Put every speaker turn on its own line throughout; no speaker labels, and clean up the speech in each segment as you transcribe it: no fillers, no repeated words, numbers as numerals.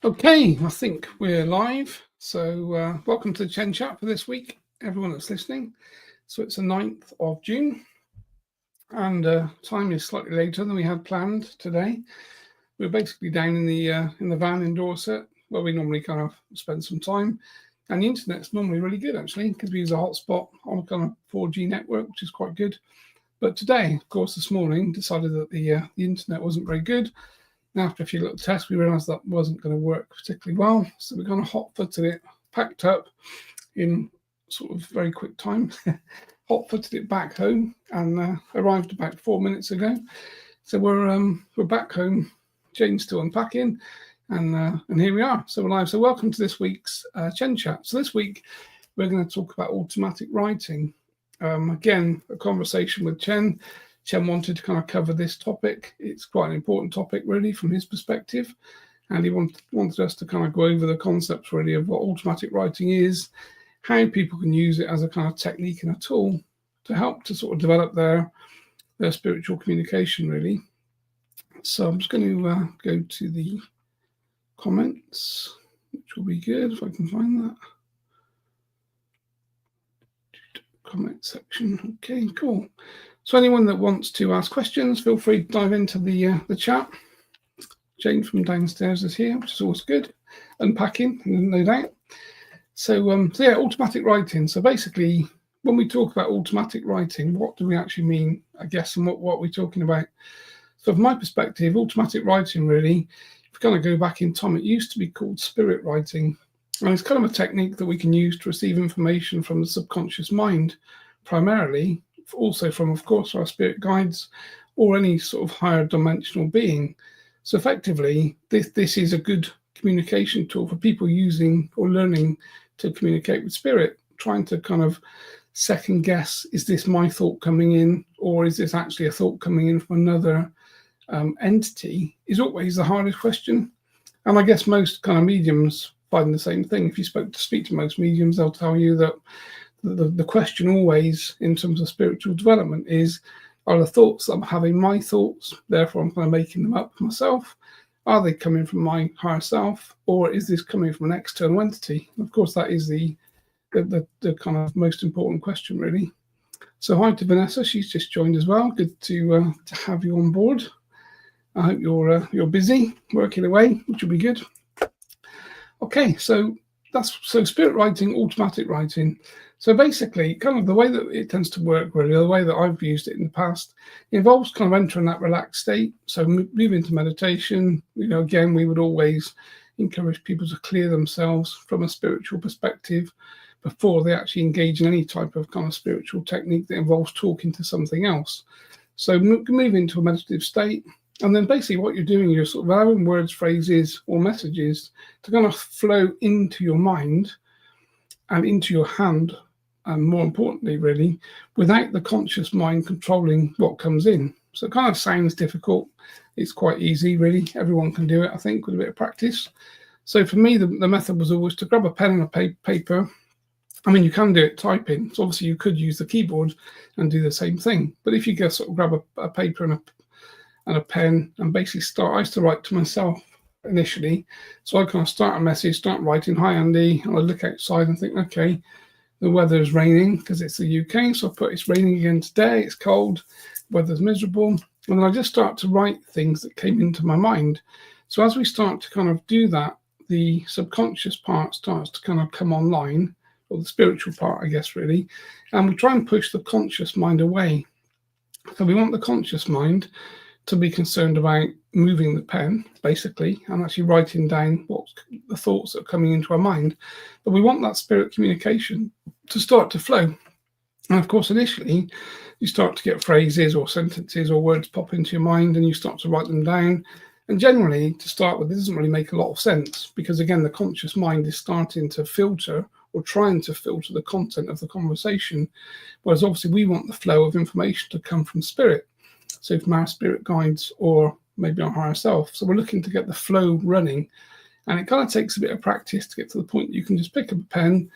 Okay, I think we're live. So welcome to the Chen chat for this week, everyone that's listening. So it's the 9th of June and time is slightly later than we had planned today. We're basically down in the van in Dorset where we normally kind of spend some time. And the internet's normally really good actually because we use a hotspot on a kind of 4G network, which is quite good. But today, of course, this morning, decided that the internet wasn't very good. After a few little tests, we realised that wasn't going to work particularly well. So we kind of hot-footed it, packed up in sort of very quick time, hot-footed it back home and arrived about 4 minutes ago. So we're back home. Jane's still unpacking and here we are. So we're live. So welcome to this week's Chen Chat. So this week, we're going to talk about automatic writing. Again, a conversation with Chen. Chen wanted to kind of cover this topic. It's quite an important topic, really, from his perspective. And he wanted us to kind of go over the concepts, really, of what automatic writing is, how people can use it as a kind of technique and a tool to help to sort of develop their spiritual communication, really. So I'm just going to go to the comments, which will be good if I can find that. Comment section. Okay, cool. So anyone that wants to ask questions, feel free to dive into the chat. Jane from downstairs is here, which is always good. Unpacking, no doubt. So yeah, automatic writing. So basically, when we talk about automatic writing, what do we actually mean, I guess, and what are we talking about? So from my perspective, automatic writing really, if we kind of go back in time, it used to be called spirit writing. And it's kind of a technique that we can use to receive information from the subconscious mind, primarily, also from, of course, our spirit guides or any sort of higher dimensional being. So effectively, this is a good communication tool for people using or learning to communicate with spirit, trying to kind of second guess, is this my thought coming in, or is this actually a thought coming in from another entity, is always the hardest question. And I guess most kind of mediums find the same thing. If you speak to most mediums, they'll tell you that the question always in terms of spiritual development is, are the thoughts that I'm having my thoughts, therefore I'm kind of making them up myself? Are they coming from my higher self, or is this coming from an external entity? Of course, that is the kind of most important question, really. So hi to Vanessa, she's just joined as well. Good to have you on board. I hope you're busy working away, which will be good. Okay, so spirit writing, automatic writing. So basically, kind of the way that it tends to work, really, the way that I've used it in the past, involves kind of entering that relaxed state. So move into meditation. Again, we would always encourage people to clear themselves from a spiritual perspective before they actually engage in any type of kind of spiritual technique that involves talking to something else. So move into a meditative state. And then basically what you're doing, you're sort of allowing words, phrases, or messages to kind of flow into your mind and into your hand, and more importantly, really, without the conscious mind controlling what comes in. So it kind of sounds difficult. It's quite easy, really. Everyone can do it, I think, with a bit of practice. So for me, the method was always to grab a pen and a paper. I mean, you can do it typing. So obviously you could use the keyboard and do the same thing. But if you just sort of grab a paper and a pen and basically I used to write to myself initially. So I kind of start a message, start writing, hi Andy, and I look outside and think, okay, the weather's raining because it's the UK. So I put it's raining again today, it's cold, weather's miserable. And then I just start to write things that came into my mind. So as we start to kind of do that, the subconscious part starts to kind of come online, or the spiritual part, I guess, really. And we try and push the conscious mind away. So we want the conscious mind to be concerned about moving the pen, basically, and actually writing down what the thoughts that are coming into our mind. But we want that spirit communication to start to flow. And of course, initially, you start to get phrases or sentences or words pop into your mind and you start to write them down. And generally, to start with, it doesn't really make a lot of sense because, again, the conscious mind is starting to filter or trying to filter the content of the conversation, whereas obviously we want the flow of information to come from spirit. So from our spirit guides or maybe our higher self. So we're looking to get the flow running. And it kind of takes a bit of practice to get to the point that you can just pick up a pen,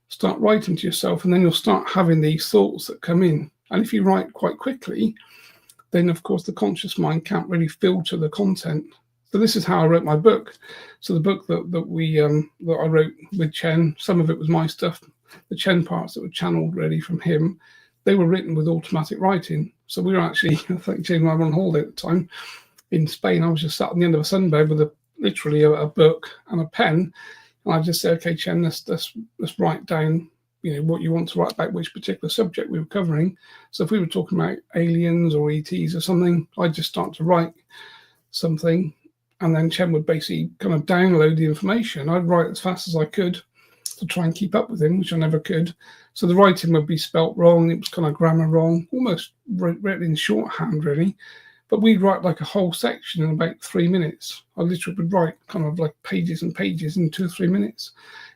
start writing to yourself, and then you'll start having these thoughts that come in. And if you write quite quickly, then of course the conscious mind can't really filter the content So this is how I wrote my book. So the book that I wrote with Chen, some of it was my stuff. The Chen parts that were channeled really from him, they were written with automatic writing. So we were actually, I think Jane and I were on holiday at the time in Spain. I was just sat on the end of a sunbed with literally a book and a pen. And I just said, okay, Chen, let's write down, what you want to write about, which particular subject we were covering. So if we were talking about aliens or ETs or something, I'd just start to write something, and then Chen would basically kind of download the information. I'd write as fast as I could to try and keep up with him, which I never could. So the writing would be spelt wrong, it was kind of grammar wrong, almost written in shorthand really. But we'd write like a whole section in about 3 minutes. I literally would write kind of like pages and pages in 2 or 3 minutes.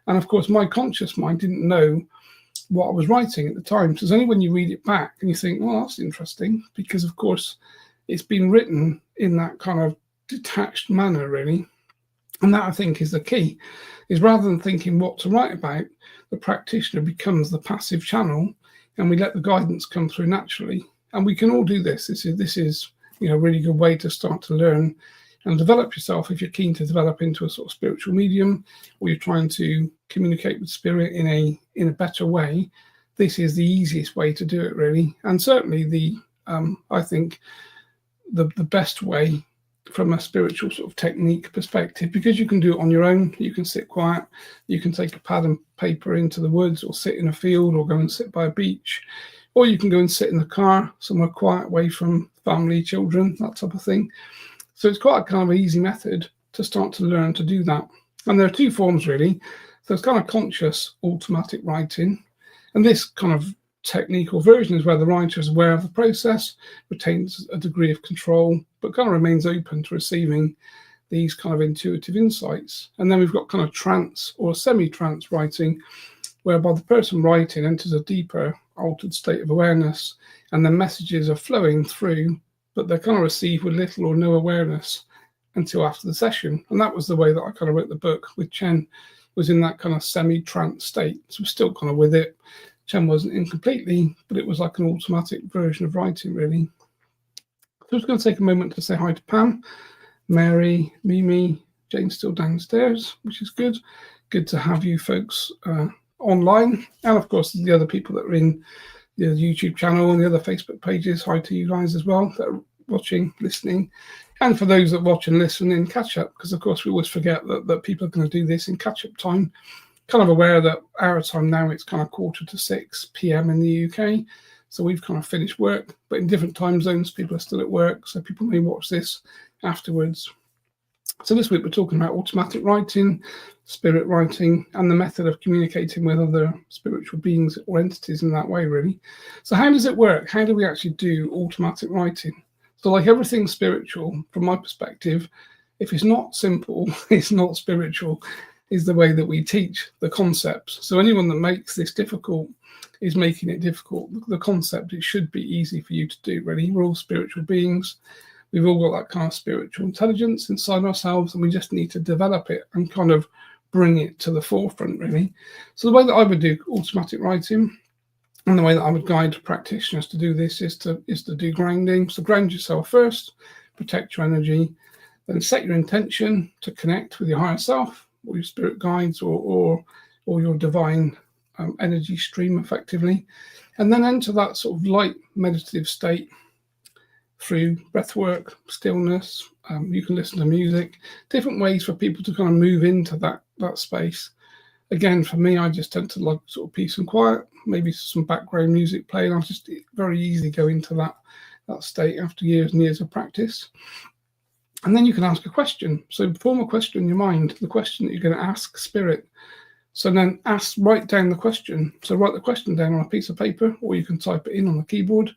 And of course, my conscious mind didn't know what I was writing at the time. So it's only when you read it back and you think, well, that's interesting, because of course it's been written in that kind of detached manner, really. And that, I think, is the key, is rather than thinking what to write about, the practitioner becomes the passive channel, and we let the guidance come through naturally. And we can all do this. This is a really good way to start to learn and develop yourself if you're keen to develop into a sort of spiritual medium, or you're trying to communicate with spirit in a better way. This is the easiest way to do it, really. And certainly I think the best way from a spiritual sort of technique perspective, because you can do it on your own. You can sit quiet, you can take a pad and paper into the woods, or sit in a field, or go and sit by a beach, or you can go and sit in the car somewhere quiet, away from family, children, that type of thing. So it's quite a kind of easy method to start to learn to do that. And there are two forms really. So it's kind of conscious automatic writing, and this kind of technical version is where the writer is aware of the process, retains a degree of control, but kind of remains open to receiving these kind of intuitive insights. And then we've got kind of trance or semi-trance writing, whereby the person writing enters a deeper altered state of awareness, and the messages are flowing through, but they're kind of received with little or no awareness until after the session. And that was the way that I kind of wrote the book with Chen, was in that kind of semi-trance state. So we're still kind of with it. Chen wasn't in completely, but it was like an automatic version of writing, really. So I'm just going to take a moment to say hi to Pam, Mary, Mimi, Jane's still downstairs, which is good. Good to have you folks online. And of course, the other people that are in the YouTube channel and the other Facebook pages, hi to you guys as well that are watching, listening. And for those that watch and listen in catch-up, because of course we always forget that people are going to do this in catch-up time. Kind of aware that our time now, it's kind of 5:45 p.m. in the UK. So we've kind of finished work, but in different time zones, people are still at work. So people may watch this afterwards. So this week we're talking about automatic writing, spirit writing, and the method of communicating with other spiritual beings or entities in that way, really. So how does it work? How do we actually do automatic writing? So like everything spiritual, from my perspective, if it's not simple, it's not spiritual, is the way that we teach the concepts. So anyone that makes this difficult is making it difficult. The concept, it should be easy for you to do, really. We're all spiritual beings. We've all got that kind of spiritual intelligence inside ourselves, and we just need to develop it and kind of bring it to the forefront, really. So the way that I would do automatic writing, and the way that I would guide practitioners to do this, is to do grounding. So ground yourself first, protect your energy, then set your intention to connect with your higher self, or your spirit guides, or your divine energy stream, effectively, and then enter that sort of light meditative state through breath work, stillness. You can listen to music, different ways for people to kind of move into that space. Again, for me, I just tend to like sort of peace and quiet, maybe some background music playing. I just very easily go into that state after years and years of practice. And then you can ask a question. So form a question in your mind, the question that you're going to ask spirit. So then write down the question. So write the question down on a piece of paper, or you can type it in on the keyboard,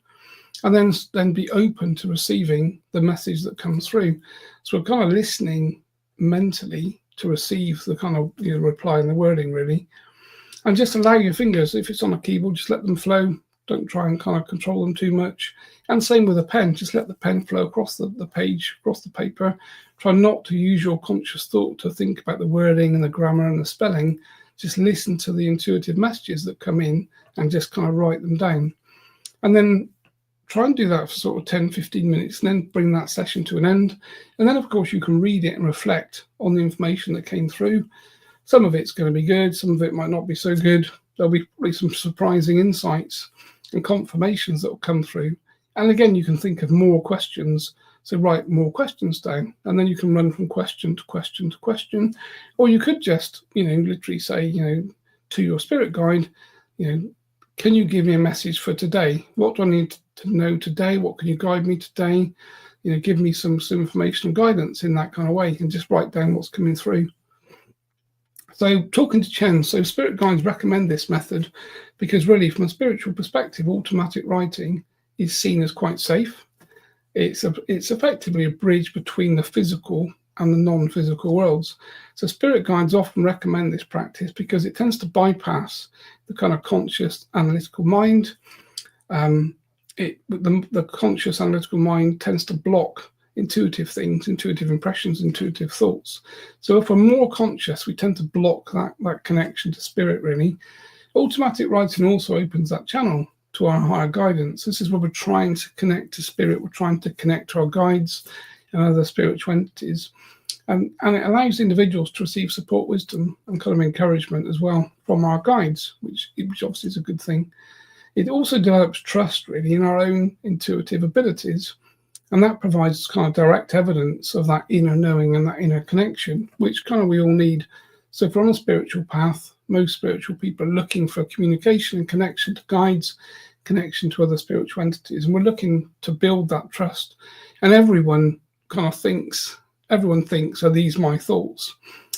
and then be open to receiving the message that comes through. So we're kind of listening mentally to receive the kind of reply and the wording, really. And just allow your fingers, if it's on a keyboard, just let them flow. Don't try and kind of control them too much. And same with a pen, just let the pen flow across the page, across the paper. Try not to use your conscious thought to think about the wording and the grammar and the spelling. Just listen to the intuitive messages that come in and just kind of write them down. And then try and do that for sort of 10-15 minutes and then bring that session to an end. And then, of course, you can read it and reflect on the information that came through. Some of it's going to be good, some of it might not be so good. There'll be probably some surprising insights and confirmations that will come through. And again, you can think of more questions. So write more questions down, and then you can run from question to question to question. Or you could just, literally say, to your spirit guide, can you give me a message for today? What do I need to know today? What can you guide me today? Give me some information and guidance in that kind of way, and just write down what's coming through. So talking to Chen, so spirit guides recommend this method because really from a spiritual perspective, automatic writing is seen as quite safe. It's effectively a bridge between the physical and the non-physical worlds. So spirit guides often recommend this practice because it tends to bypass the kind of conscious analytical mind. The conscious analytical mind tends to block intuitive things, intuitive impressions, intuitive thoughts. So if we're more conscious, we tend to block that connection to spirit, really. Automatic writing also opens that channel to our higher guidance. This is where we're trying to connect to spirit, we're trying to connect to our guides and other spiritual entities. And it allows individuals to receive support, wisdom, and kind of encouragement as well from our guides, which obviously is a good thing. It also develops trust, really, in our own intuitive abilities. And that provides kind of direct evidence of that inner knowing and that inner connection, which kind of we all need. So if we're on a spiritual path, most spiritual people are looking for communication and connection to guides, connection to other spiritual entities, and we're looking to build that trust. And everyone thinks, are these my thoughts?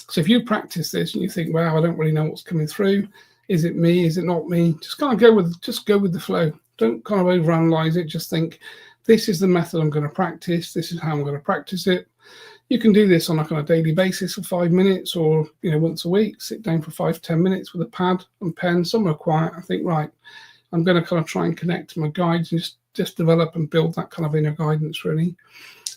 So if you practice this and you think, wow, I don't really know what's coming through, is it me, is it not me? Just go with the flow. Don't kind of overanalyze it. Just think, this is the method I'm going to practice. This is how I'm going to practice it. You can do this on a kind of daily basis for 5 minutes, or once a week. Sit down for 5-10 minutes with a pad and pen, somewhere quiet. I think, right, I'm going to kind of try and connect to my guides and just develop and build that kind of inner guidance, really.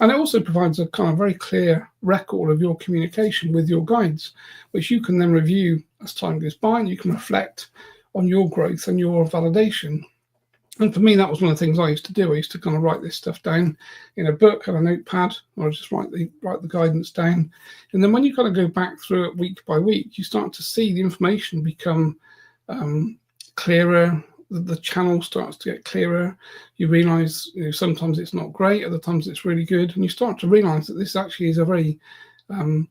And it also provides a kind of very clear record of your communication with your guides, which you can then review as time goes by, and you can reflect on your growth and your validation. And for me, that was one of the things I used to do. I used to kind of write this stuff down in a book, on a notepad, or just write the guidance down. And then when you kind of go back through it week by week, you start to see the information become clearer. The channel starts to get clearer. You realize sometimes it's not great, other times it's really good. And you start to realize that this actually is a very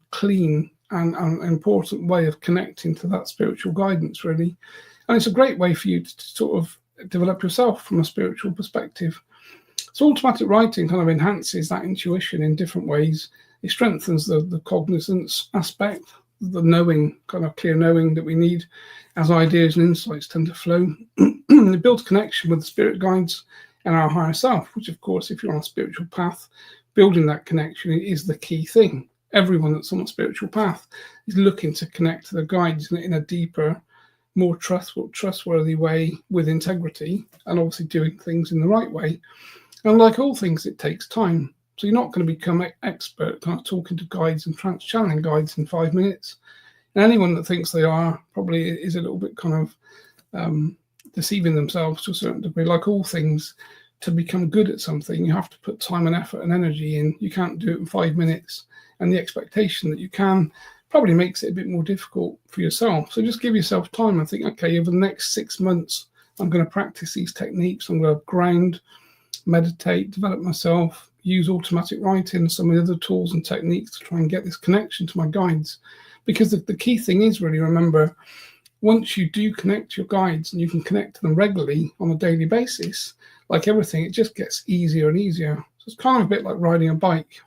clean and important way of connecting to that spiritual guidance, really. And it's a great way for you to sort of develop yourself from a spiritual perspective. So automatic writing kind of enhances that intuition in different ways. It strengthens the cognizance aspect, the knowing, kind of clear knowing that we need as ideas and insights tend to flow. It builds connection with the spirit guides and our higher self, which of course, if you're on a spiritual path, building that connection is the key thing. Everyone that's on a spiritual path is looking to connect to the guides in a deeper, more trustworthy way with integrity, and obviously doing things in the right way. And like all things, it takes time. So you're not going to become an expert kind of talking to guides and channeling guides in 5 minutes. And anyone that thinks they are probably is a little bit kind of deceiving themselves to a certain degree. Like all things, to become good at something, you have to put time and effort and energy in. You can't do it in 5 minutes. And the expectation that you can probably makes it a bit more difficult for yourself. So just give yourself time and think, okay, over the next 6 months, I'm going to practice these techniques. I'm going to ground, meditate, develop myself, use automatic writing and some of the other tools and techniques to try and get this connection to my guides. Because the key thing is really, remember, once you do connect to your guides and you can connect to them regularly on a daily basis, like everything, it just gets easier and easier. So it's kind of a bit like riding a bike.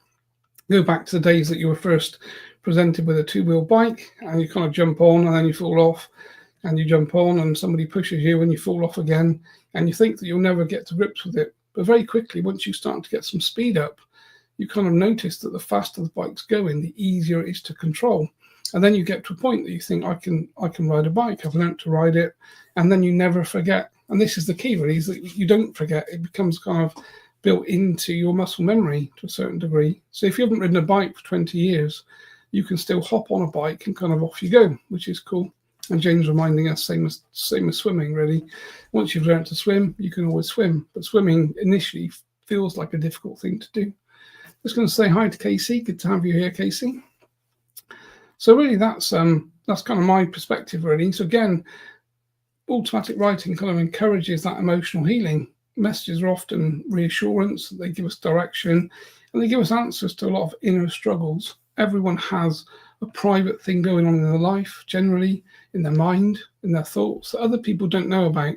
Go back to the days that you were first presented with a 2-wheel bike and you kind of jump on and then you fall off, and you jump on and somebody pushes you and you fall off again, and you think that you'll never get to grips with it. But very quickly, once you start to get some speed up, you kind of notice that the faster the bike's going, the easier it is to control. And then you get to a point that you think, I can ride a bike, I've learned to ride it, and then you never forget. And this is the key, really, is that you don't forget. It becomes kind of built into your muscle memory to a certain degree. So if you haven't ridden a bike for 20 years, you can still hop on a bike and kind of off you go, which is cool. And Jane's reminding us, same as swimming, really. Once you've learned to swim, you can always swim. But swimming initially feels like a difficult thing to do. Just going to say hi to Casey. Good to have you here, Casey. So really, that's kind of my perspective, really. So again, automatic writing kind of encourages that emotional healing. Messages are often reassurance. They give us direction, and they give us answers to a lot of inner struggles. Everyone has a private thing going on in their life, generally in their mind, in their thoughts, that other people don't know about.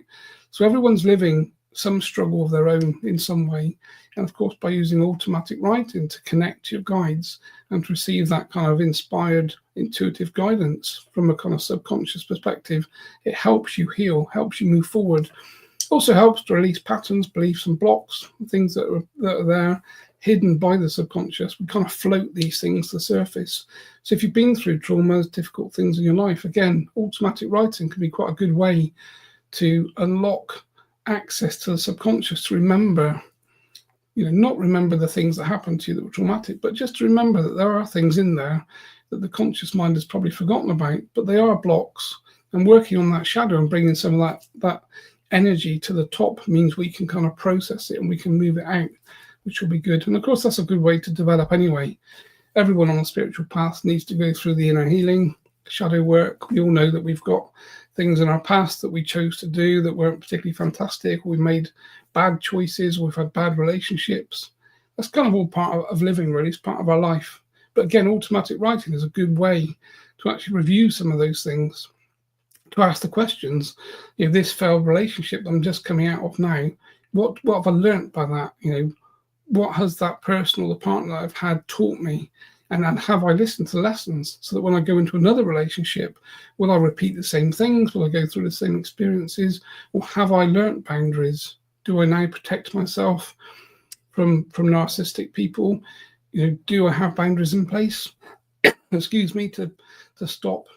So everyone's living some struggle of their own in some way. And of course, by using automatic writing to connect to your guides and to receive that kind of inspired, intuitive guidance from a kind of subconscious perspective, it helps you heal, helps you move forward. Also helps to release patterns, beliefs, and blocks, things that are there, hidden by the subconscious. We kind of float these things to the surface. So if you've been through traumas, difficult things in your life, again, automatic writing can be quite a good way to unlock access to the subconscious, to remember, not remember the things that happened to you that were traumatic, but just to remember that there are things in there that the conscious mind has probably forgotten about, but they are blocks. And working on that shadow and bringing some of that energy to the top means we can kind of process it and we can move it out, which will be good. And of course, that's a good way to develop anyway. Everyone on the spiritual path needs to go through the inner healing, shadow work. We all know that we've got things in our past that we chose to do that weren't particularly fantastic, or we made bad choices, or we've had bad relationships. That's kind of all part of living, really. It's part of our life. But again, automatic writing is a good way to actually review some of those things, to ask the questions. This failed relationship I'm just coming out of now, what have I learned by that? What has that person or the partner that I've had taught me? And have I listened to the lessons so that when I go into another relationship, will I repeat the same things? Will I go through the same experiences? Or have I learnt boundaries? Do I now protect myself from narcissistic people? Do I have boundaries in place? Excuse me, to stop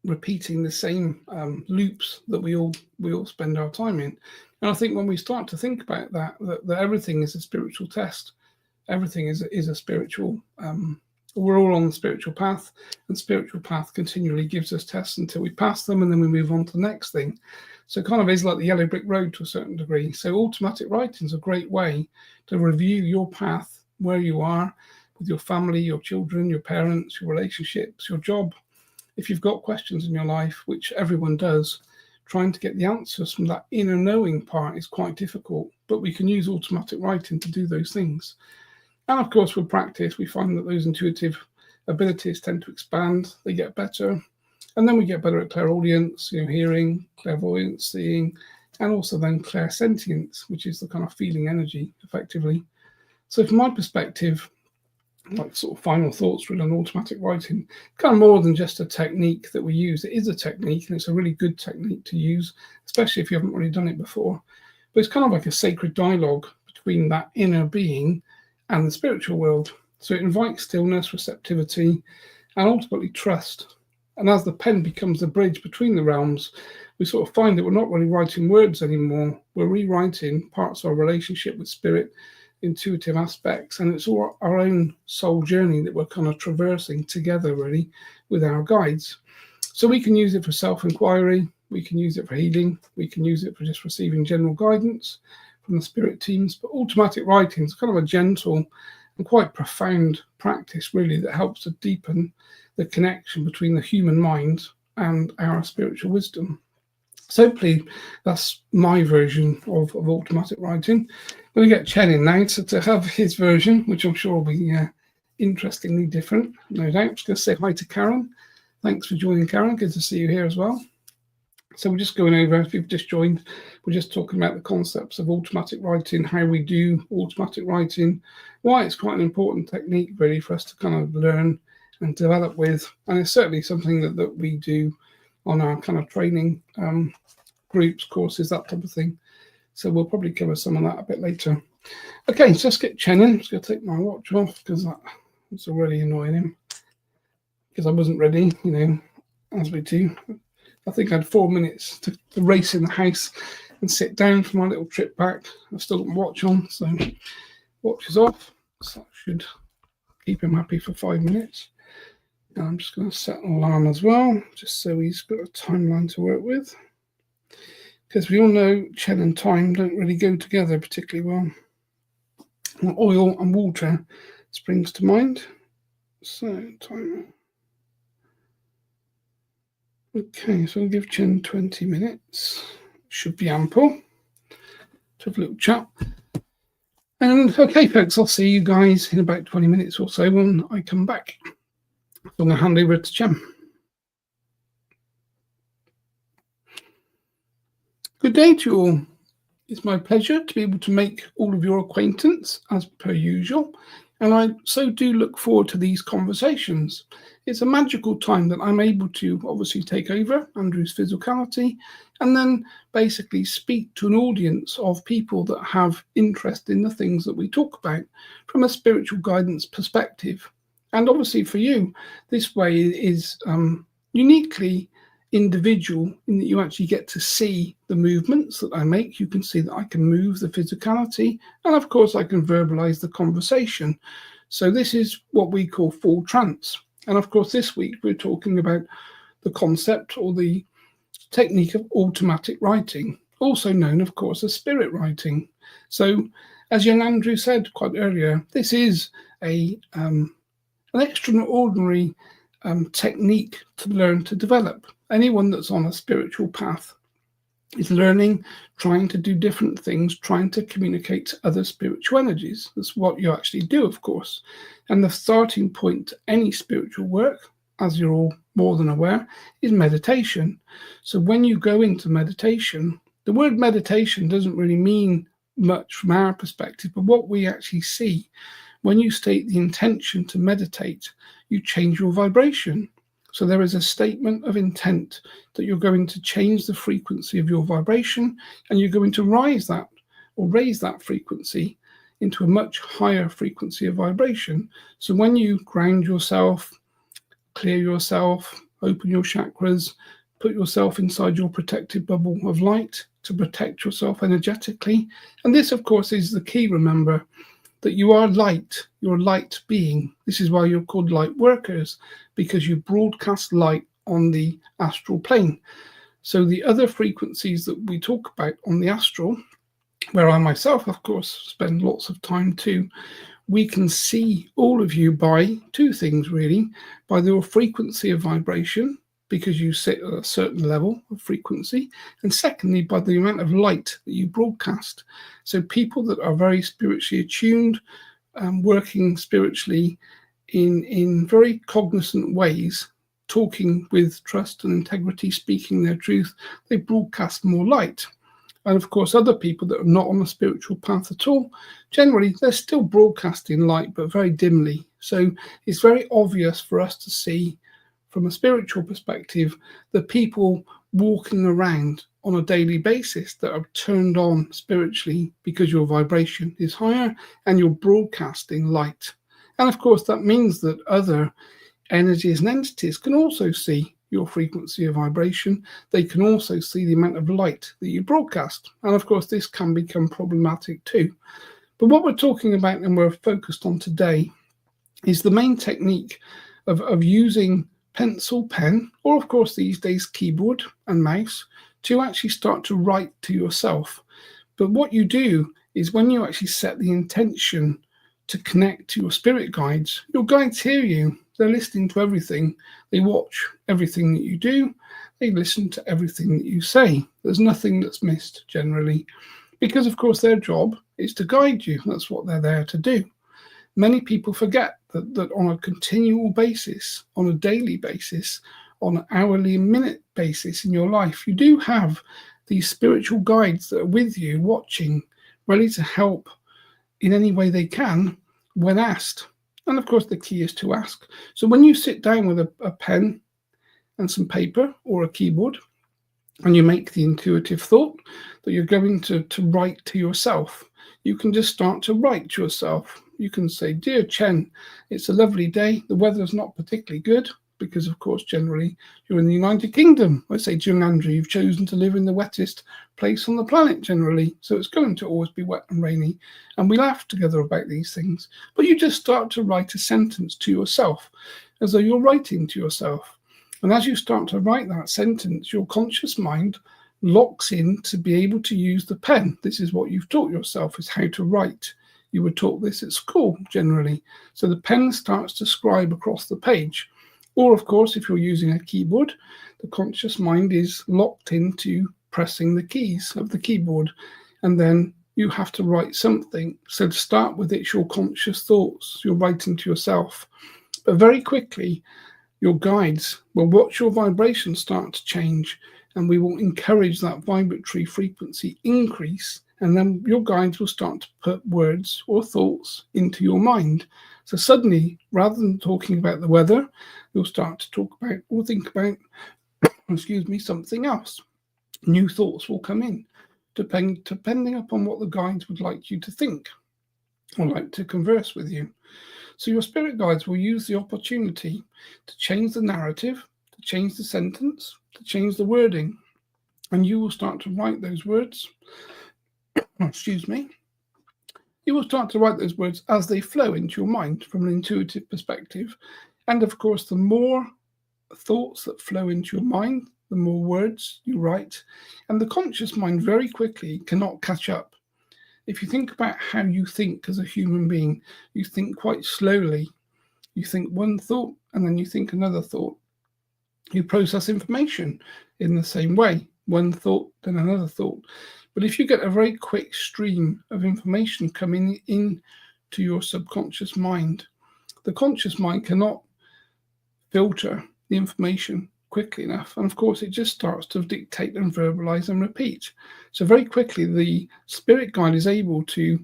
repeating the same loops that we all spend our time in. And I think when we start to think about that everything is a spiritual test, everything is a spiritual. We're all on the spiritual path, and spiritual path continually gives us tests until we pass them, and then we move on to the next thing. So it kind of is like the yellow brick road to a certain degree. So automatic writing is a great way to review your path, where you are with your family, your children, your parents, your relationships, your job. If you've got questions in your life, which everyone does, trying to get the answers from that inner knowing part is quite difficult, but we can use automatic writing to do those things. And of course, with practice, we find that those intuitive abilities tend to expand, they get better, and then we get better at clairaudience, hearing, clairvoyance, seeing, and also then clairsentience, which is the kind of feeling energy, effectively. So from my perspective, like sort of final thoughts really on automatic writing, kind of more than just a technique that we use. It is a technique, and it's a really good technique to use, especially if you haven't really done it before. But it's kind of like a sacred dialogue between that inner being and the spiritual world. So it invites stillness, receptivity, and ultimately trust. And as the pen becomes the bridge between the realms, we sort of find that we're not really writing words anymore. We're rewriting parts of our relationship with spirit, intuitive aspects, and it's all our own soul journey that we're kind of traversing together, really, with our guides. So we can use it for self-inquiry, we can use it for healing, we can use it for just receiving general guidance from the spirit teams. But automatic writing is kind of a gentle and quite profound practice, really, that helps to deepen the connection between the human mind and our spiritual wisdom. So hopefully that's my version of automatic writing. I'm going to get Chen in now to have his version, which I'm sure will be interestingly different, no doubt. Just going to say hi to Karen. Thanks for joining, Karen. Good to see you here as well. So we're just going over, if you've just joined, we're just talking about the concepts of automatic writing, how we do automatic writing, why it's quite an important technique, really, for us to kind of learn and develop with. And it's certainly something that we do on our kind of training groups, courses, that type of thing. So we'll probably cover some of that a bit later. Okay, so let's get Chen in. I'm just going to take my watch off because that's already annoying him. Because I wasn't ready, as we do. I think I had 4 minutes to race in the house and sit down for my little trip back. I've still got my watch on, so watch is off. So that should keep him happy for 5 minutes. And I'm just going to set an alarm as well, just so he's got a timeline to work with. Because we all know Chen and time don't really go together particularly well. Oil and water springs to mind. So, timer. Okay, so I'll give Chen 20 minutes. Should be ample to have a little chat. And okay, folks, I'll see you guys in about 20 minutes or so when I come back. So I'm going to hand over to Chen. Good day to you all. It's my pleasure to be able to make all of your acquaintance as per usual, and I so do look forward to these conversations. It's a magical time that I'm able to obviously take over Andrew's physicality and then basically speak to an audience of people that have interest in the things that we talk about from a spiritual guidance perspective. And obviously for you, this way is uniquely individual in that you actually get to see the movements that I make. You can see that I can move the physicality, and of course I can verbalize the conversation. So this is what we call full trance. And of course this week we're talking about the concept or the technique of automatic writing, also known of course as spirit writing. So as young Andrew said quite earlier, this is an extraordinary technique to learn to develop. Anyone that's on a spiritual path is learning, trying to do different things, trying to communicate to other spiritual energies. That's what you actually do, of course. And the starting point to any spiritual work, as you're all more than aware, is meditation. So when you go into meditation, the word meditation doesn't really mean much from our perspective, but what we actually see when you state the intention to meditate, you change your vibration. So there is a statement of intent that you're going to change the frequency of your vibration, and you're going to raise that frequency into a much higher frequency of vibration. So when you ground yourself, clear yourself, open your chakras, put yourself inside your protective bubble of light to protect yourself energetically. And this, of course, is the key, remember, that you are light, you're a light being. This is why you're called light workers, because you broadcast light on the astral plane. So the other frequencies that we talk about on the astral, where I myself, of course, spend lots of time too, we can see all of you by two things really, by your frequency of vibration, because you sit at a certain level of frequency, and secondly, by the amount of light that you broadcast. So people that are very spiritually attuned, working spiritually in very cognizant ways, talking with trust and integrity, speaking their truth, they broadcast more light. And of course, other people that are not on a spiritual path at all, generally, they're still broadcasting light, but very dimly. So it's very obvious for us to see from a spiritual perspective, the people walking around on a daily basis that are turned on spiritually because your vibration is higher and you're broadcasting light. And of course, that means that other energies and entities can also see your frequency of vibration. They can also see the amount of light that you broadcast. And of course, this can become problematic too. But what we're talking about and we're focused on today is the main technique of using pencil, pen, or of course these days keyboard and mouse to actually start to write to yourself. But what you do is when you actually set the intention to connect to your spirit guides, your guides hear you. They're listening to everything. They watch everything that you do. They listen to everything that you say. There's nothing that's missed generally, because of course their job is to guide you. That's what they're there to do. Many people forget that on a continual basis, on a daily basis, on an hourly and minute basis in your life, you do have these spiritual guides that are with you, watching, ready to help in any way they can when asked. And of course, the key is to ask. So when you sit down with a pen and some paper or a keyboard, and you make the intuitive thought that you're going to write to yourself, you can just start to write to yourself. You can say, "Dear Chen, it's a lovely day. The weather's not particularly good," because of course, generally, you're in the United Kingdom. I say to young Andrew, you've chosen to live in the wettest place on the planet generally. So it's going to always be wet and rainy. And we laugh together about these things. But you just start to write a sentence to yourself. as though you're writing to yourself. And as you start to write that sentence, your conscious mind locks in to be able to use the pen. This is what you've taught yourself, is how to write. You were taught this at school generally. So the pen starts to scribe across the page. Or of course, if you're using a keyboard, the conscious mind is locked into pressing the keys of the keyboard. And then you have to write something. So to start with, it's your conscious thoughts. You're writing to yourself. But very quickly, your guides will watch your vibration start to change, and we will encourage that vibratory frequency increase, and then your guides will start to put words or thoughts into your mind. So suddenly, rather than talking about the weather, you'll start to talk about or think about, something else. New thoughts will come in, depending upon what the guides would like you to think or like to converse with you. So your spirit guides will use the opportunity to change the narrative, to change the sentence, to change the wording, and you will start to write those words. You will start to write those words as they flow into your mind from an intuitive perspective. And of course, the more thoughts that flow into your mind, the more words you write, and the conscious mind very quickly cannot catch up. If you think about how you think as a human being, you think quite slowly. You think one thought and then you think another thought. You process information in the same way, one thought, then another thought. But if you get a very quick stream of information coming in to your subconscious mind, the conscious mind cannot filter the information quickly enough. And of course, it just starts to dictate and verbalize and repeat. So very quickly, the spirit guide is able to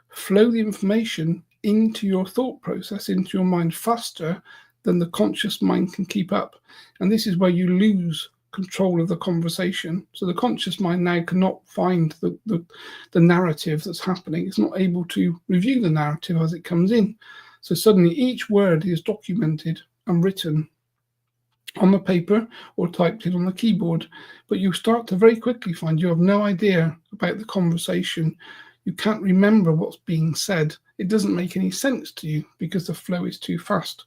flow the information into your thought process, into your mind faster than the conscious mind can keep up. And this is where you lose control of the conversation. So the conscious mind now cannot find the narrative that's happening. It's not able to review the narrative as it comes in. So suddenly each word is documented and written on the paper or typed in on the keyboard, but you start to very quickly find you have no idea about the conversation. You can't remember what's being said. It doesn't make any sense to you because the flow is too fast.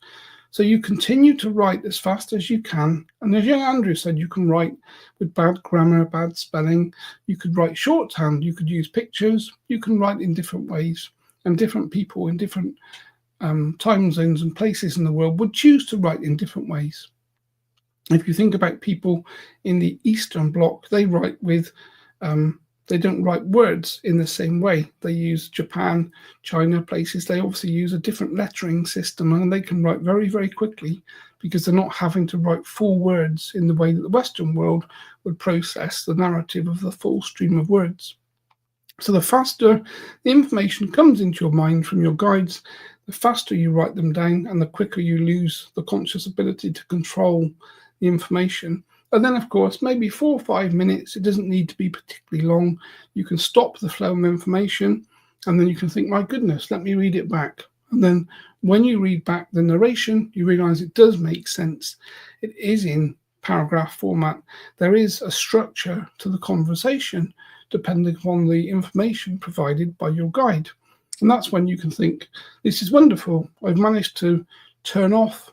So you continue to write as fast as you can. And as young Andrew said, you can write with bad grammar, bad spelling. You could write shorthand. You could use pictures. You can write in different ways. And different people in different time zones and places in the world would choose to write in different ways. If you think about people in the Eastern Bloc, they write with, they don't write words in the same way. They use Japan, China, places. They obviously use a different lettering system, and they can write very, very quickly because they're not having to write full words in the way that the Western world would process the narrative of the full stream of words. So the faster the information comes into your mind from your guides, the faster you write them down, and the quicker you lose the conscious ability to control the information. And then, of course, maybe 4 or 5 minutes, it doesn't need to be particularly long. You can stop the flow of information, and then you can think, my goodness, let me read it back. And then when you read back the narration, you realize it does make sense. It is in paragraph format. There is a structure to the conversation depending upon the information provided by your guide. And that's when you can think, this is wonderful. I've managed to turn off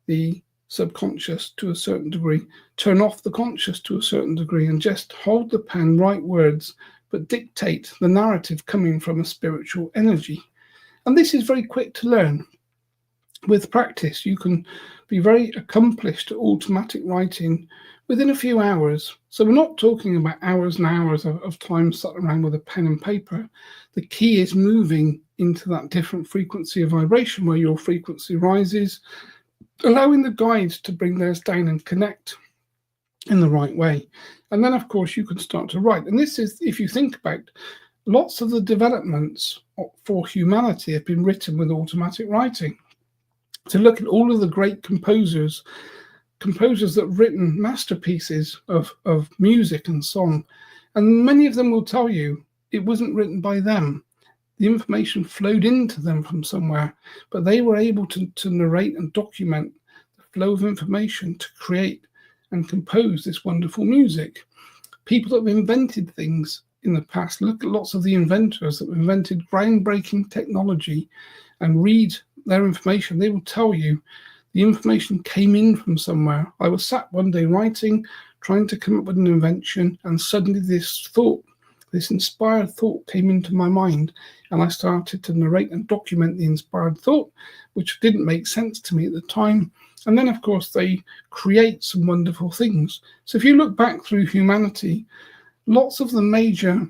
the subconscious to a certain degree, turn off the conscious to a certain degree, and just hold the pen, write words, but dictate the narrative coming from a spiritual energy. And this is very quick to learn. With practice, you can be very accomplished at automatic writing within a few hours. So we're not talking about hours and hours of time sat around with a pen and paper. The key is moving into that different frequency of vibration where your frequency rises, allowing the guides to bring theirs down and connect in the right way. And then, of course, you can start to write. And this is, if you think about lots of the developments for humanity have been written with automatic writing. To look at all of the great composers that have written masterpieces of music and song, and many of them will tell you it wasn't written by them. The information flowed into them from somewhere, but they were able to narrate and document the flow of information to create and compose this wonderful music. People that have invented things in the past, look at lots of the inventors that invented groundbreaking technology and read their information. They will tell you The information came in from somewhere. I was sat one day writing, trying to come up with an invention, and suddenly this inspired thought came into my mind, and I started to narrate and document the inspired thought, which didn't make sense to me at the time. And then, of course, they create some wonderful things. So if you look back through humanity, lots of the major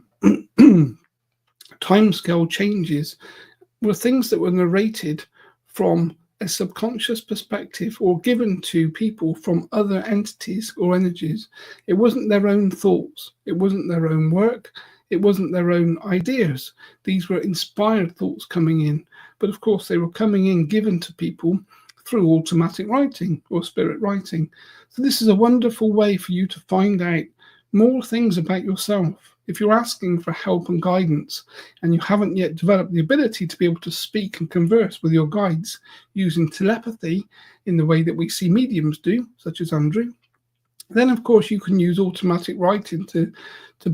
timescale changes were things that were narrated from a subconscious perspective or given to people from other entities or energies. It wasn't their own thoughts. It wasn't their own work. It wasn't their own ideas. These were inspired thoughts coming in. But of course, they were coming in given to people through automatic writing or spirit writing. So this is a wonderful way for you to find out more things about yourself. If you're asking for help and guidance and you haven't yet developed the ability to be able to speak and converse with your guides using telepathy in the way that we see mediums do, such as Andrew, then of course you can use automatic writing to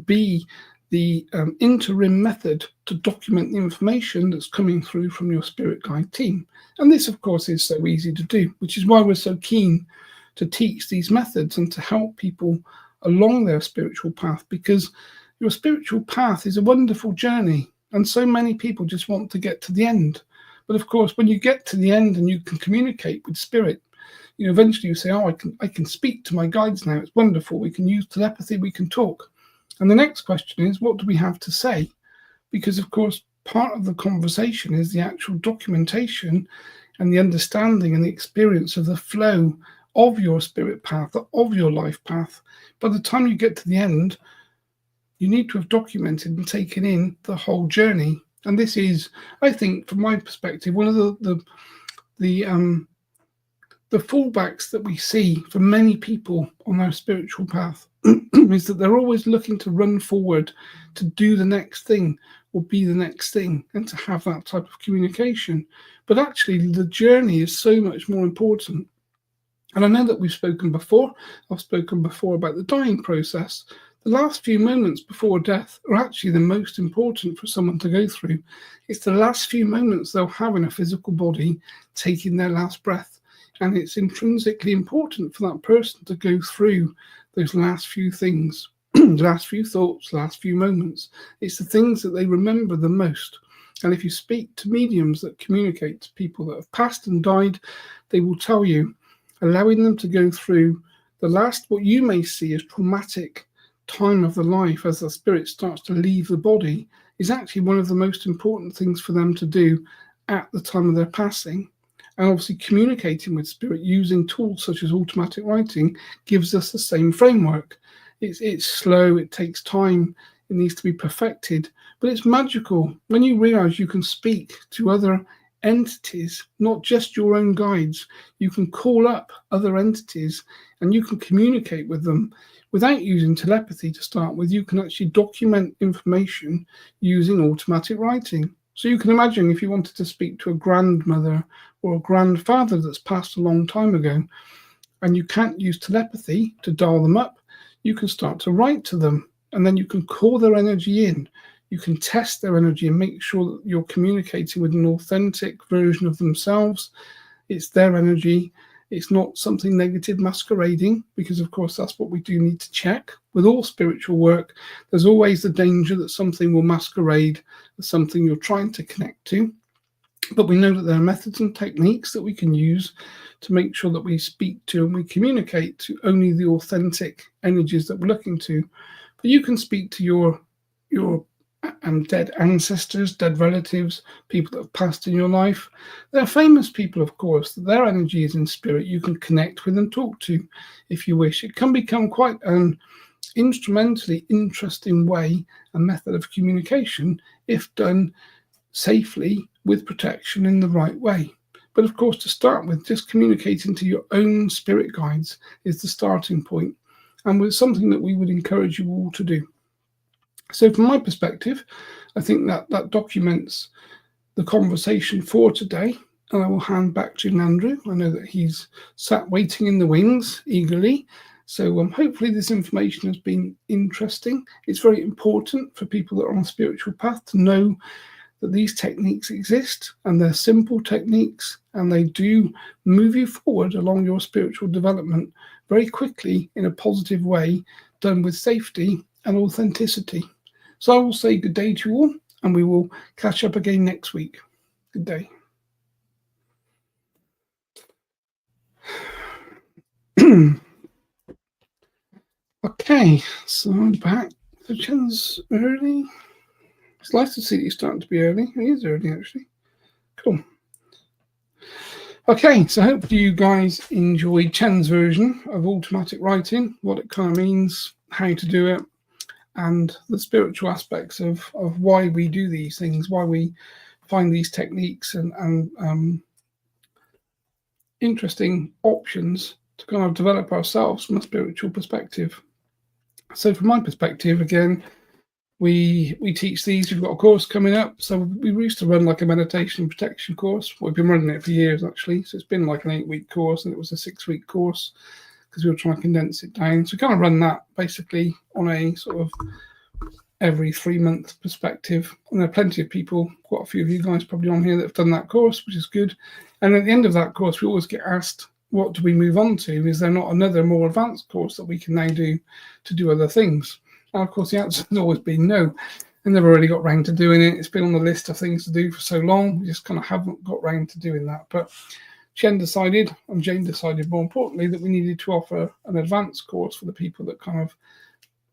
be the interim method to document the information that's coming through from your spirit guide team. And this, of course, is so easy to do, which is why we're so keen to teach these methods and to help people along their spiritual path, because your spiritual path is a wonderful journey, and so many people just want to get to the end. But of course, when you get to the end and you can communicate with spirit, eventually you say, oh, I can speak to my guides now. It's wonderful. We can use telepathy. We can talk. And the next question is, what do we have to say? Because, of course, part of the conversation is the actual documentation and the understanding and the experience of the flow of your spirit path, of your life path. By the time you get to the end, you need to have documented and taken in the whole journey. And this is, I think, from my perspective, one of the fallbacks that we see for many people on their spiritual path is that they're always looking to run forward, to do the next thing or be the next thing, and to have that type of communication. But actually, the journey is so much more important. And I know that we've spoken before. I've spoken before about the dying process. The last few moments before death are actually the most important for someone to go through. It's the last few moments they'll have in a physical body, taking their last breath. And it's intrinsically important for that person to go through those last few things, last few thoughts, last few moments. It's the things that they remember the most. And if you speak to mediums that communicate to people that have passed and died, they will tell you, allowing them to go through the last, what you may see as traumatic time of the life as the spirit starts to leave the body, is actually one of the most important things for them to do at the time of their passing. And obviously communicating with spirit using tools such as automatic writing gives us the same framework. It's slow, it takes time, it needs to be perfected, but it's magical when you realize you can speak to other entities, not just your own guides. You can call up other entities and you can communicate with them without using telepathy to start with. You can actually document information using automatic writing. So you can imagine if you wanted to speak to a grandmother or a grandfather that's passed a long time ago, and you can't use telepathy to dial them up, you can start to write to them, and then you can call their energy in. You can test their energy and make sure that you're communicating with an authentic version of themselves. It's their energy. It's not something negative masquerading, because of course that's what we do need to check. With all spiritual work, there's always the danger that something will masquerade as something you're trying to connect to. But we know that there are methods and techniques that we can use to make sure that we speak to and we communicate to only the authentic energies that we're looking to. But you can speak to your dead ancestors, dead relatives, people that have passed in your life. They're famous people, of course. Their energy is in spirit. You can connect with and talk to if you wish. It can become quite an instrumentally interesting way, a method of communication, if done safely with protection in the right way. But of course, to start with, just communicating to your own spirit guides is the starting point, and was something that we would encourage you all to do. So from my perspective, I think that documents the conversation for today, and I will hand back to Andrew. I know that he's sat waiting in the wings eagerly. So hopefully this information has been interesting. It's very important for people that are on a spiritual path to know that these techniques exist, and they're simple techniques, and they do move you forward along your spiritual development very quickly in a positive way, done with safety and authenticity. So I will say good day to you all, and we will catch up again next week. Good day. Okay, so I'm back. So Chen's early. It's nice to see that he's starting to be early. He is early, actually. Cool. Okay, so I hope you guys enjoyed Chen's version of automatic writing, what it kind of means, how to do it, and the spiritual aspects of why we do these things, why we find these techniques and interesting options to kind of develop ourselves from a spiritual perspective. So from my perspective, again, we teach these. We've got a course coming up. So we used to run like a meditation protection course. We've been running it for years, actually. So it's been like an 8-week course, and it was a 6-week course because we were trying to condense it down. So we kind of run that basically on a sort of every 3-month perspective. And there are plenty of people, quite a few of you guys probably on here that have done that course, which is good. And at the end of that course, we always get asked, what do we move on to? Is there not another more advanced course that we can now do to do other things? And of course, the answer has always been no. I never really got round to doing it. It's been on the list of things to do for so long. We just kind of haven't got round to doing that. But Chen decided, and Jane decided more importantly, that we needed to offer an advanced course for the people that kind of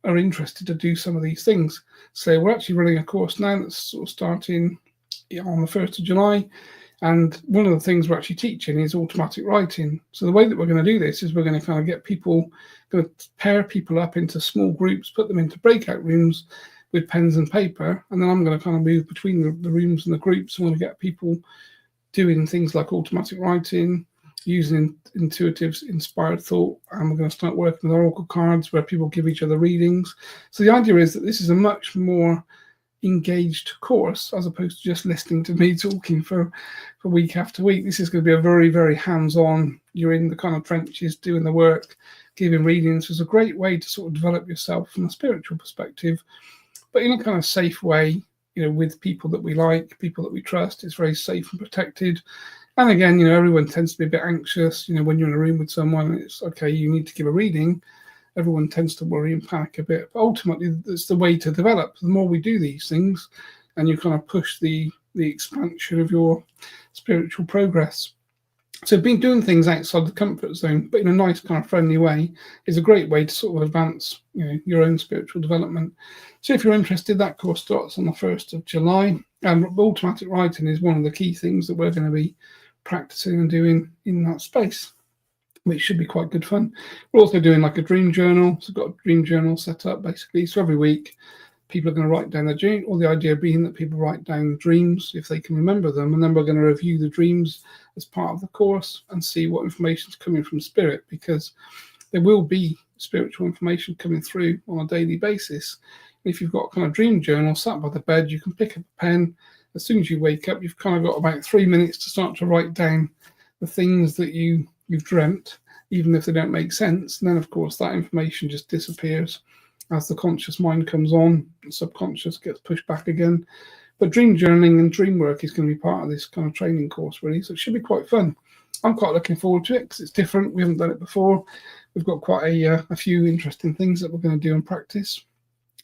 are interested to do some of these things. So we're actually running a course now that's sort of starting on the 1st of July. And one of the things we're actually teaching is automatic writing. So the way that we're going to do this is we're going to kind of get people, going to pair people up into small groups, put them into breakout rooms with pens and paper. And then I'm going to kind of move between the rooms and the groups. I'm going to get people doing things like automatic writing, using intuitive inspired thought. And we're going to start working with oracle cards where people give each other readings. So the idea is that this is a much more engaged course as opposed to just listening to me talking for week after week. This is going to be a very, very hands-on, you're in the kind of trenches doing the work, giving readings. It's a great way to sort of develop yourself from a spiritual perspective, but in a kind of safe way, you know, with people that we like, people that we trust. It's very safe and protected. And again, you know, everyone tends to be a bit anxious, you know, when you're in a room with someone and it's okay, you need to give a reading. Everyone tends to worry and panic a bit, but ultimately it's the way to develop. The more we do these things and you kind of push the expansion of your spiritual progress. So being doing things outside the comfort zone, but in a nice kind of friendly way, is a great way to sort of advance, you know, your own spiritual development. So if you're interested, that course starts on the 1st of July. And automatic writing is one of the key things that we're going to be practicing and doing in that space, which should be quite good fun. We're also doing like a dream journal. So we've got a dream journal set up basically. So every week people are going to write down their dream, or the idea being that people write down dreams if they can remember them. And then we're going to review the dreams as part of the course and see what information is coming from spirit, because there will be spiritual information coming through on a daily basis. If you've got kind of dream journal sat by the bed, you can pick up a pen. As soon as you wake up, you've kind of got about 3 minutes to start to write down the things that you've dreamt, even if they don't make sense. And then, of course, that information just disappears as the conscious mind comes on, the subconscious gets pushed back again. But dream journaling and dream work is going to be part of this kind of training course, really. So it should be quite fun. I'm quite looking forward to it because it's different. We haven't done it before. We've got quite a few interesting things that we're going to do and practice.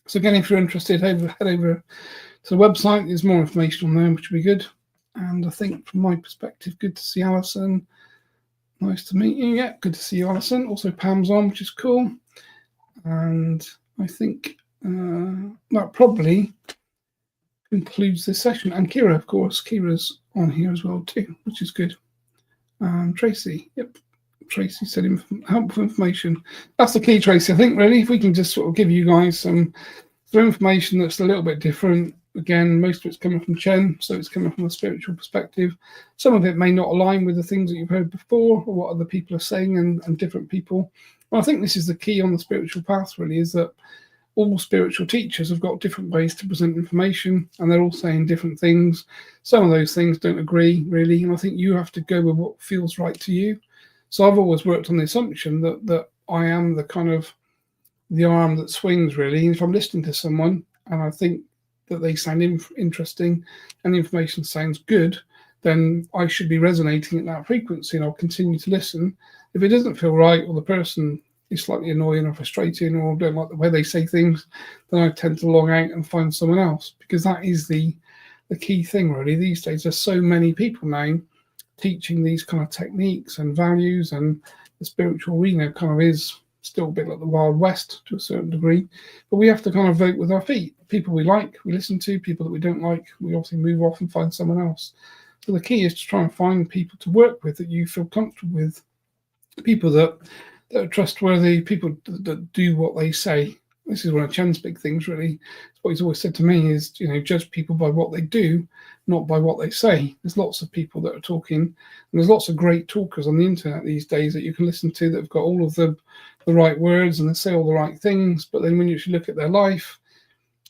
So again, if you're interested, head over to the website. There's more information on there, which will be good. And I think from my perspective, good to see Alison. Nice to meet you. Yeah, good to see you, Alison. Also Pam's on, which is cool. And I think that probably concludes this session. And Kira, of course, Kira's on here as well too, which is good. And Tracy, yep, Tracy said helpful information. That's the key, Tracy, I think, really. If we can just sort of give you guys some information that's a little bit different. Again, most of it's coming from Chen, so it's coming from a spiritual perspective. Some of it may not align with the things that you've heard before or what other people are saying and different people. Well, I think this is the key on the spiritual path, really, is that all spiritual teachers have got different ways to present information, and they're all saying different things. Some of those things don't agree, really, and I think you have to go with what feels right to you. So I've always worked on the assumption that I am the kind of the arm that swings, really. And if I'm listening to someone and I think that they sound interesting and the information sounds good, then I should be resonating at that frequency, and I'll continue to listen. If it doesn't feel right, or the person is slightly annoying or frustrating, or don't like the way they say things, then I tend to log out and find someone else, because that is the key thing really these days. There's so many people now teaching these kind of techniques and values, and the spiritual arena kind of is still a bit like the Wild West to a certain degree, but we have to kind of vote with our feet. People we like, we listen to. People that we don't like, we obviously move off and find someone else. So the key is to try and find people to work with that you feel comfortable with, people that are trustworthy, people that do what they say. This is one of Chen's big things, really. What he's always said to me is, judge people by what they do, not by what they say. There's lots of people that are talking, and there's lots of great talkers on the internet these days that you can listen to that have got all of the right words and they say all the right things, but then when you actually look at their life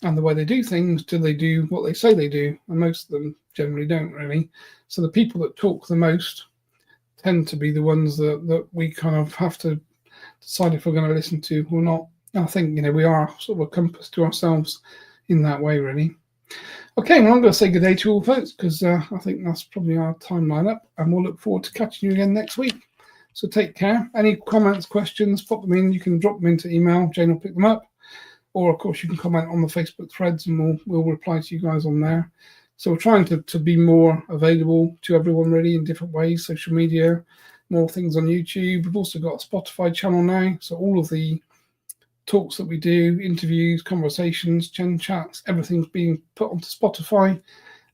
and the way they do things, do they do what they say they do? And most of them generally don't, really. So the people that talk the most tend to be the ones that we kind of have to decide if we're going to listen to or not. I think, we are sort of a compass to ourselves in that way, really. Okay, well, I'm going to say good day to all folks, because I think that's probably our timeline up, and we'll look forward to catching you again next week. So take care. Any comments, questions, pop them in. You can drop them into email. Jane will pick them up. Or, of course, you can comment on the Facebook threads, and we'll reply to you guys on there. So we're trying to be more available to everyone, really, in different ways, social media, more things on YouTube. We've also got a Spotify channel now, so all of the talks that we do, interviews, conversations, Chen chats, everything's being put onto Spotify,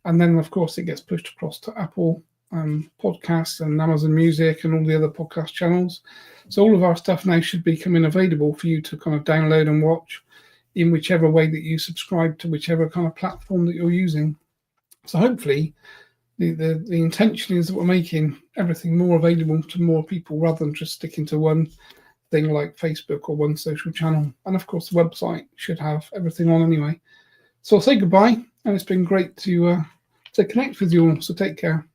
and then of course it gets pushed across to Apple podcasts and Amazon Music and all the other podcast channels. So all of our stuff now should be coming available for you to kind of download and watch in whichever way that you subscribe to whichever kind of platform that you're using. So hopefully the intention is that we're making everything more available to more people rather than just sticking to one thing like Facebook or one social channel. And of course the website should have everything on anyway. So I'll say goodbye, and it's been great to connect with you all, so take care.